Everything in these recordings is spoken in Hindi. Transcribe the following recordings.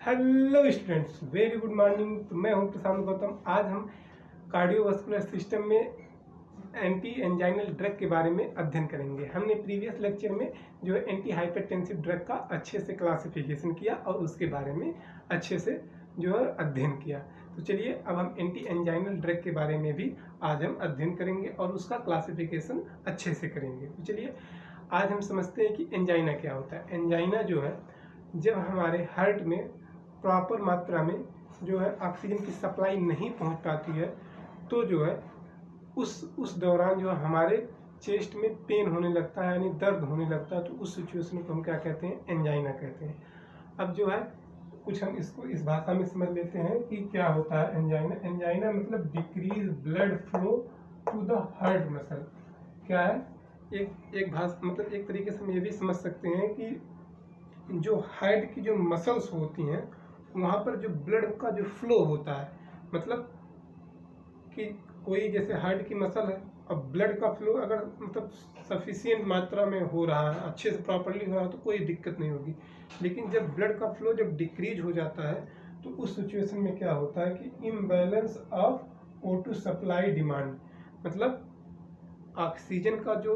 Hello students, very good morning. तो मैं हूं प्रशांत गौतम। आज हम कार्डियोवास्कुलर सिस्टम में एंटी एंजाइनल ड्रग के बारे में अध्ययन करेंगे। हमने प्रीवियस लेक्चर में जो है एंटी हाइपरटेंसिव ड्रग का अच्छे से क्लासिफिकेशन किया और उसके बारे में अच्छे से जो है अध्ययन किया। तो चलिए अब हम एंटी एंजाइनल ड्रग के बारे में भी आज हम अध्ययन करेंगे और उसका क्लासिफिकेशन अच्छे से करेंगे। तो चलिए आज हम समझते हैं कि एंजाइना क्या होता है। एंजाइना जो है जब हमारे हार्ट में प्रॉपर मात्रा में जो है ऑक्सीजन की सप्लाई नहीं पहुंच पाती है तो जो है उस दौरान जो है हमारे चेस्ट में पेन होने लगता है, यानी दर्द होने लगता है। तो उस सिचुएशन को हम क्या कहते हैं? एंजाइना कहते हैं। अब जो है कुछ हम इसको इस भाषा में समझ लेते हैं कि क्या होता है एंजाइना। एंजाइना मतलब decrease blood flow to the heart muscle. क्या है? एक भाषा मतलब एक तरीके से हम ये भी समझ सकते हैं कि जो हार्ट की जो मसल्स होती हैं वहाँ पर जो ब्लड का जो फ्लो होता है, मतलब कि कोई जैसे हार्ट की मसल है, अब ब्लड का फ्लो अगर मतलब सफिशिएंट मात्रा में हो रहा है, अच्छे से प्रॉपरली हो रहा है तो कोई दिक्कत नहीं होगी। लेकिन जब ब्लड का फ्लो जब डिक्रीज हो जाता है तो उस सिचुएशन में क्या होता है कि imbalance of O2 supply demand, मतलब ऑक्सीजन का जो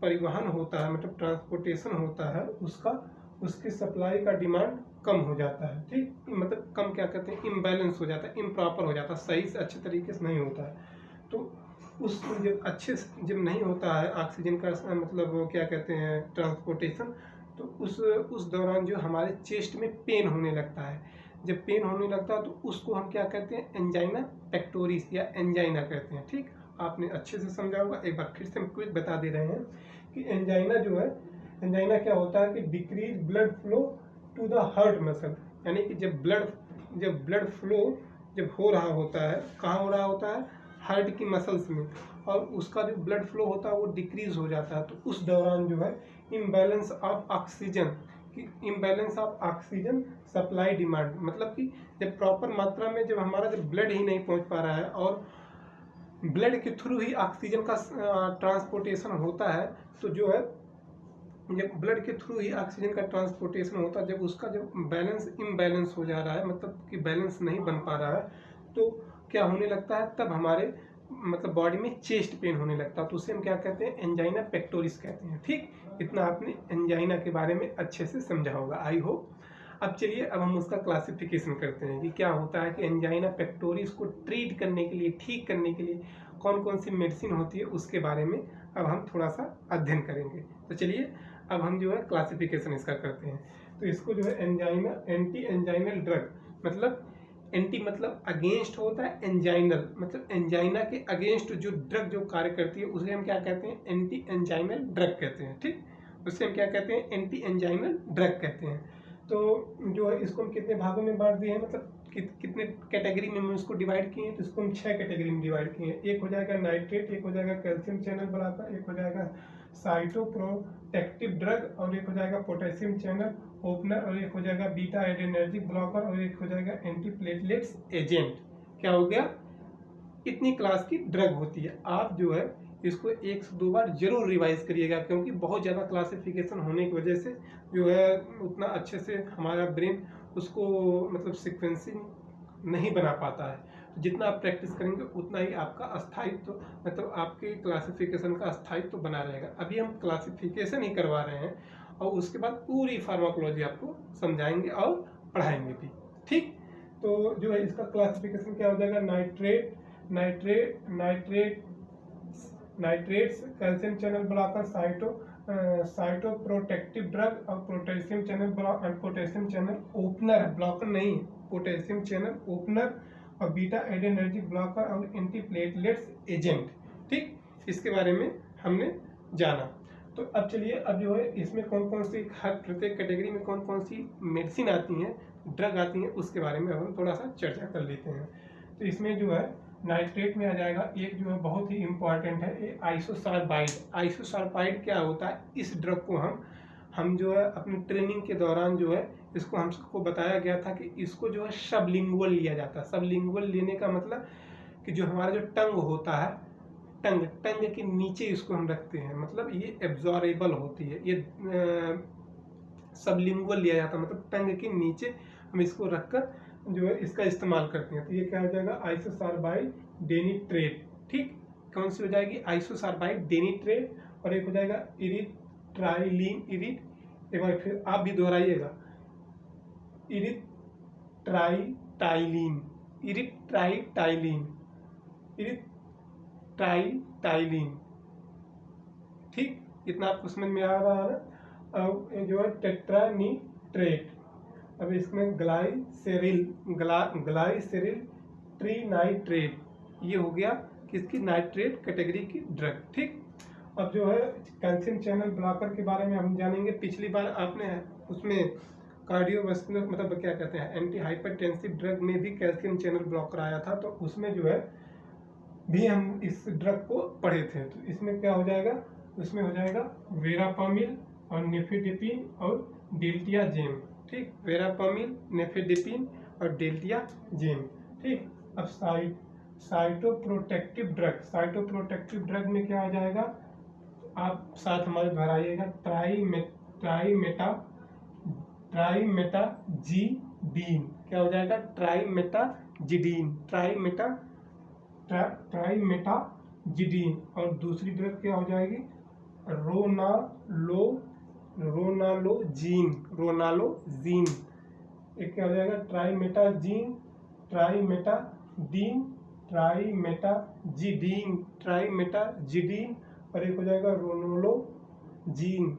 परिवहन होता है, मतलब ट्रांसपोर्टेशन होता है, उसकी सप्लाई का डिमांड कम हो जाता है। ठीक, मतलब कम क्या कहते हैं? इम्बैलेंस हो जाता है, इम्प्रॉपर हो जाता है, सही से अच्छे तरीके से नहीं होता है। तो उस जब अच्छे से जब नहीं होता है ऑक्सीजन का मतलब वो क्या कहते हैं ट्रांसपोर्टेशन, तो उस दौरान जो हमारे चेस्ट में पेन होने लगता है। जब पेन होने लगता है तो उसको हम क्या कहते हैं? एंजाइना पेक्टोरिस या एंजाइना कहते हैं। ठीक, आपने अच्छे से समझा होगा। एक बार फिर से हम क्विक बता दे रहे हैं कि एंजाइना जो है, एंजाइना क्या होता है कि decrease blood flow to the heart muscle, यानी कि जब ब्लड फ्लो जब हो रहा होता है, कहाँ हो रहा होता है? हार्ट की मसल्स में, और उसका जो ब्लड फ्लो होता है वो डिक्रीज हो जाता है। तो उस दौरान जो है imbalance of oxygen supply demand, मतलब कि जब प्रॉपर मात्रा में जब हमारा जब ब्लड ही नहीं पहुंच पा रहा है और ब्लड के थ्रू ही ऑक्सीजन का ट्रांसपोर्टेशन होता है, तो जो है जब ब्लड के थ्रू ही ऑक्सीजन का ट्रांसपोर्टेशन होता है, जब उसका जब बैलेंस इम्बैलेंस हो जा रहा है, मतलब कि बैलेंस नहीं बन पा रहा है, तो क्या होने लगता है? तब हमारे मतलब बॉडी में चेस्ट पेन होने लगता है। तो उसे हम क्या कहते हैं? एंजाइना पेक्टोरिस कहते हैं। ठीक, इतना आपने एंजाइना के बारे में अच्छे से समझा होगा, आई होप। अब चलिए अब हम उसका क्लासिफिकेशन करते हैं कि क्या होता है कि एंजाइना पेक्टोरिस को ट्रीट करने के लिए, ठीक करने के लिए कौन कौन सी मेडिसिन होती है, उसके बारे में अब हम थोड़ा सा अध्ययन करेंगे। तो चलिए अब हम जो है क्लासिफिकेशन इसका करते हैं। तो इसको जो है एंजाइना एंटी एंजाइनल ड्रग, मतलब एंटी मतलब अगेंस्ट होता है, एंजाइनल मतलब एंजाइना के अगेंस्ट जो ड्रग जो कार्य करती है उसे हम क्या कहते हैं? एंटी एंजाइनल ड्रग कहते हैं। ठीक, उससे हम क्या कहते हैं? एंटी एंजाइनल ड्रग कहते हैं। तो जो है इसको हम कितने भागों में बांट दिए हैं, मतलब कितने कैटेगरी में हम इसको डिवाइड किए हैं? तो इसको हम 6 कैटेगरी में डिवाइड किए हैं। एक हो जाएगा नाइट्रेट, एक हो जाएगा कैल्शियम चैनल ब्लॉकर, एक हो जाएगा साइटोप्रोटेक्टिव ड्रग, और एक हो जाएगा पोटेशियम चैनल ओपनर, और एक हो जाएगा बीटा एडेनर्जिक ब्लॉकर, और एक हो जाएगा एंटी प्लेटलेट्स एजेंट। क्या हो गया? इतनी क्लास की ड्रग होती है। आप जो है इसको 1 से 2 बार जरूर रिवाइज करिएगा, क्योंकि बहुत ज़्यादा क्लासिफिकेशन होने की वजह से जो है उतना अच्छे से हमारा ब्रेन उसको मतलब सिक्वेंसिंग नहीं बना पाता है। तो जितना आप प्रैक्टिस करेंगे उतना ही आपका स्थायित्व मतलब आपके क्लासिफिकेशन का स्थायित्व बना रहेगा। अभी हम क्लासिफिकेशन ही करवा रहे हैं और उसके बाद पूरी फार्माकोलॉजी आपको समझाएंगे और पढ़ाएंगे भी। ठीक, तो जो है इसका क्लासिफिकेशन क्या हो जाएगा? Nitrates, calcium channel blocker, cytoprotective drug, और पोटेशियम चैनल ओपनर, ब्लॉकर नहीं, पोटेशियम चैनल ओपनर, और बीटा एडेनर्जिक ब्लॉकर, और एंटी प्लेटलेट्स एजेंट। ठीक, इसके बारे में हमने जाना। तो अब चलिए अब जो है इसमें कौन कौन सी हर प्रत्येक कैटेगरी में कौन कौन सी मेडिसिन आती हैं, ड्रग आती हैं, उसके बारे में हम थोड़ा सा चर्चा कर लेते हैं। तो इसमें जो है नाइट्रेट में आ जाएगा एक जो है बहुत ही इम्पॉर्टेंट है, आइसोसार्बाइड। आइसोसार्बाइड क्या होता है? इस ड्रग को हम जो है अपनी ट्रेनिंग के दौरान जो है इसको हम सबको बताया गया था कि इसको जो है सबलिंगुअल लिया जाता है। सबलिंगुअल लेने का मतलब कि जो हमारा जो टंग होता है, टंग के नीचे इसको हम रखते हैं, मतलब ये एब्जॉर्बेबल होती है, ये सबलिंगुअल लिया जाता है, मतलब टंग के नीचे हम इसको रखकर जो है इसका इस्तेमाल करते हैं। तो ये क्या हो जाएगा, आइसोसार्बाइड डेनिट्रेट। ठीक, कौन सी हो जाएगी, आइसोसार्बाइड डेनिट्रेट, और एक हो जाएगा इरिट्राइलिन, एक बार फिर आप भी दोहराइएगा, इरिट्राइटाइलिन, इरिट्राइटाइलिन, इरिट्राइटाइलिन। ठीक, इतना आपको समझ में आ रहा है ना। अब जो है टेट्रानिट्रेट, अब इसमें ग्लाइसेरिल ट्रीनाइट्रेट, ये हो गया किसकी, नाइट्रेट कैटेगरी की ड्रग। ठीक, अब जो है कैल्शियम चैनल ब्लॉकर के बारे में हम जानेंगे। पिछली बार आपने उसमें कार्डियोवास्कुलर मतलब क्या कहते हैं, एंटी हाइपरटेंसिव ड्रग में भी कैल्शियम चैनल ब्लॉकर आया था, तो उसमें जो है भी हम इस ड्रग को पढ़े थे। तो इसमें क्या हो जाएगा, उसमें हो जाएगा वेरापामिल और नेफेडिपिन और डेल्टियाजेम। ठीक, वेरापामिल, नेफेडिपिन और डेल्टियाजेम। ठीक, अब साइटोप्रोटेक्टिव ड्रग, साइटोप्रोटेक्टिव ड्रग में क्या हो जाएगा, आप साथ हमारे दोहराइएगा, ट्राइमेटाजिडीन, क्या हो जाएगा, ट्राइमेटाजिडीन, ट्राइमेटाजिडीन। और दूसरी ड्रग क्या हो जाएगी, रोनालोजीन, एक क्या हो जाएगा, ट्राइमेटाजिडीन, और एक हो जाएगा रोनोलोजीन।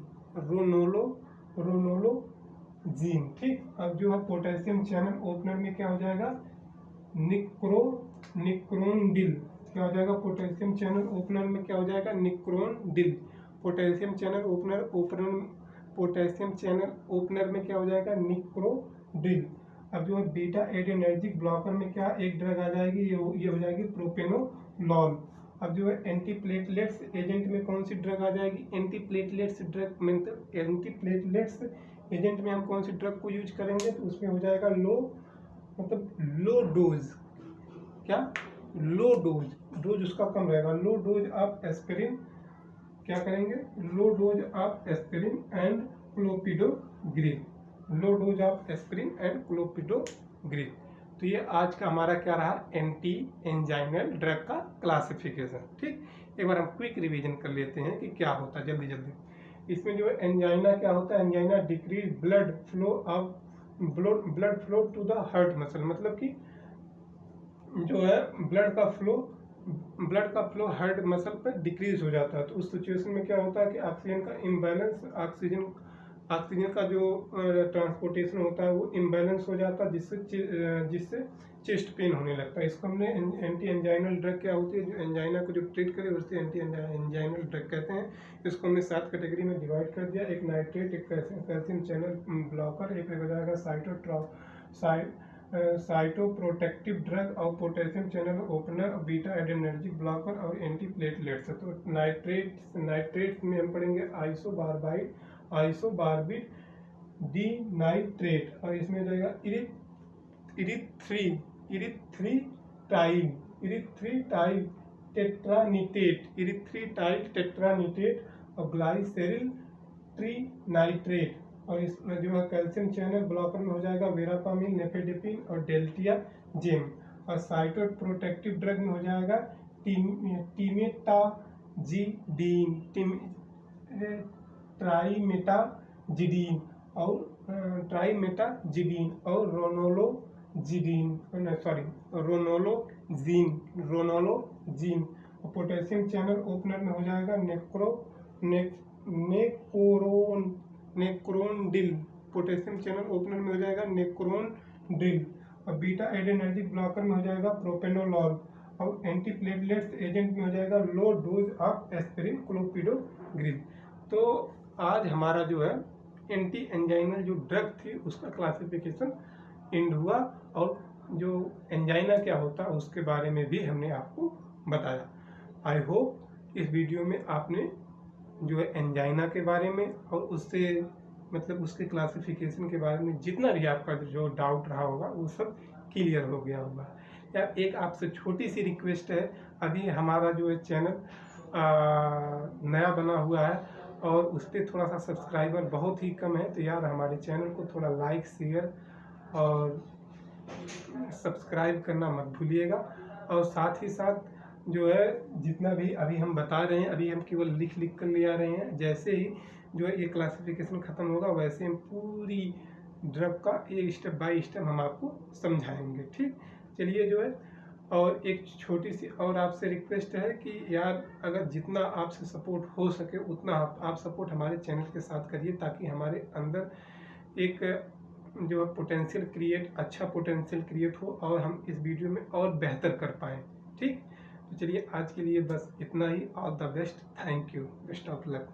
ठीक, अब जो है पोटेशियम चैनल ओपनर में क्या हो जाएगा, निक्रोनडिल, क्या हो जाएगा, पोटेशियम चैनल ओपनर में क्या हो जाएगा, निक्रोनडिल। पोटेशियम चैनल ओपनर में क्या हो जाएगा, निक्रोडिल। अब जो है बीटा एडेनर्जिक ब्लॉकर में क्या एक ड्रग आ जाएगी, ये हो जाएगी प्रोपेनोलॉल। अब जो है एंटीप्लेटलेट्स एजेंट में कौन सी ड्रग आ जाएगी, एंटीप्लेटलेट्स एजेंट में हम कौन सी ड्रग को यूज करेंगे, तो उसमें हो जाएगा लो डोज, क्या, लो डोज उसका कम रहेगा, लो डोज ऑफ एस्पिरिन, क्या करेंगे, low dose of aspirin and clopidogrel, low dose of aspirin and clopidogrel. तो ये आज का हमारा क्या रहा, एंटी एंजाइनल ड्रग का क्लासिफिकेशन। ठीक, एक बार हम क्विक रिवीजन कर लेते हैं कि क्या होता है जल्दी जल्दी। इसमें जो है एंजाइना क्या होता है, angina decrease blood flow to the heart muscle, मतलब कि जो है ब्लड का फ्लो हार्ट मसल पर डिक्रीज हो जाता है। तो उस सिचुएशन में क्या होता है कि ऑक्सीजन का इम्बैलेंस, ऑक्सीजन का जो ट्रांसपोर्टेशन होता है वो इम्बैलेंस हो जाता है, जिससे चेस्ट पेन होने लगता है। इसको हमने एंटी एंजाइनल ड्रग क्या होती है, जो एंजाइना को जो ट्रीट करे उससे एंटी एंजाइनल ड्रग कहते हैं। इसको हमने 7 कैटेगरी में डिवाइड कर दिया, एक नाइट्रेट, एक कैल्शियम चैनल ब्लॉकर, एक हो जाएगा साइटोप्रोटेक्टिव ड्रग और potassium channel opener, beta adrenergic blocker और एंटीप्लेटलेट्स। तो नाइट्रेट में हम पढ़ेंगे आइसोबार्बिट डीनाइट्रेट, और इसमें हो जाएगा इरिथ्रीटाइल टेट्रानिटेट और ग्लाइसेरिल ट्रीनाइट्रेट। और इसमें जो है कैल्शियम चैनल ब्लॉकर में हो जाएगा वेरापामिल, नेफेडिपिन और डेल्टियाजेम। और साइटोप्रोटेक्टिव ड्रग में हो जाएगा ट्राइमेटाजिडीन और रोनोलोजीन। और पोटेशियम चैनल ओपनर में हो जाएगा नेक्रोनडिल, पोटेशियम चैनल ओपनर में हो जाएगा नेक्रोनडिल। और बीटा एडेनर्जिक ब्लॉकर में हो जाएगा प्रोपेनोलॉल, और एंटीप्लेटलेट्स एजेंट में हो जाएगा low dose of aspirin clopidogrel. तो आज हमारा जो है एंटी एंजाइनल जो ड्रग थी उसका क्लासिफिकेशन एंड हुआ, और जो एंजाइना क्या होता है उसके बारे में भी हमने आपको बताया। आई होप इस वीडियो में आपने जो है एंजाइना के बारे में और उससे मतलब उसके क्लासिफिकेशन के बारे में जितना भी आपका जो डाउट रहा होगा वो सब क्लियर हो गया होगा। या एक आपसे छोटी सी रिक्वेस्ट है, अभी हमारा जो है चैनल नया बना हुआ है और उस पर थोड़ा सा सब्सक्राइबर बहुत ही कम है, तो यार हमारे चैनल को थोड़ा लाइक शेयर और सब्सक्राइब करना मत भूलिएगा। और साथ ही साथ जो है जितना भी अभी हम बता रहे हैं, अभी हम केवल लिख कर ले आ रहे हैं। जैसे ही जो है ये क्लासिफिकेशन ख़त्म होगा वैसे हम पूरी ड्रग का एक स्टेप बाय स्टेप हम आपको समझाएंगे। ठीक, चलिए जो है, और एक छोटी सी और आपसे रिक्वेस्ट है कि यार अगर जितना आपसे सपोर्ट हो सके उतना आप सपोर्ट हमारे चैनल के साथ करिए, ताकि हमारे अंदर एक जो पोटेंशियल अच्छा पोटेंशियल क्रिएट हो और हम इस वीडियो में और बेहतर कर पाएँ। ठीक, तो चलिए आज के लिए बस इतना ही। All the best, thank you, best of luck.